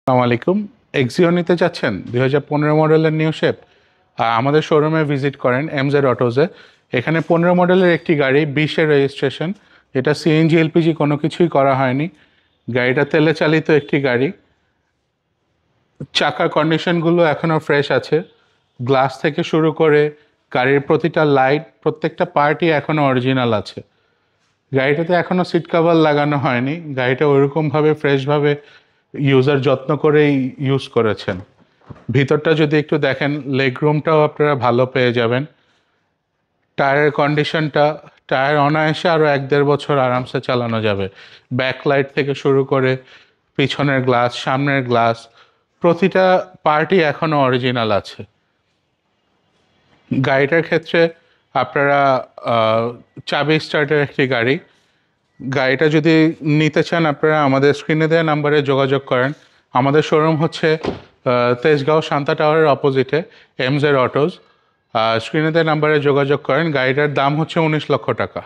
আসসালামু আলাইকুম। এক্সিও নিতে চাচ্ছেন 2015 মডেলের নিউ শেপ? আমাদের শোরুমে ভিজিট করেন এমজেড অটোজে। এখানে 15 মডেলের একটি গাড়ি, 20-এর রেজিস্ট্রেশন। এটা সিএনজি এলপিজি কোনো কিছুই করা হয়নি। গাড়িটা তেলে চালিত একটি গাড়ি। চাকার কন্ডিশনগুলো এখনও ফ্রেশ আছে। গ্লাস থেকে শুরু করে গাড়ির প্রতিটা লাইট, প্রত্যেকটা পার্টই এখনও অরিজিনাল আছে। গাড়িটাতে এখনও সিট কভার লাগানো হয়নি। গাড়িটা ওইরকমভাবে ফ্রেশভাবে ইউজার যত্ন করেই ইউজ করেছেন। ভিতরটা যদি একটু দেখেন, লেগ রুমটাও আপনারা ভালো পেয়ে যাবেন। টায়ারের কন্ডিশনটা, টায়ার অনায়াসে আরও 1-1.5 বছর আরামসে চালানো যাবে। ব্যাকলাইট থেকে শুরু করে পিছনের গ্লাস, সামনের গ্লাস, প্রতিটা পার্টই এখনও অরিজিনাল আছে। গাড়িটার ক্ষেত্রে আপনারা চাবি স্টার্টের একটি গাড়ি। গাড়িটা যদি নিতে চান আপনারা আমাদের স্ক্রিনে দেওয়া নাম্বারে যোগাযোগ করেন। আমাদের শোরুম হচ্ছে তেজগাঁও শান্তা টাওয়ারের অপোজিটে, এমজেড অটোজ। স্ক্রিনে দেওয়া নাম্বারে যোগাযোগ করেন। গাড়িটার দাম হচ্ছে 19 লক্ষ টাকা।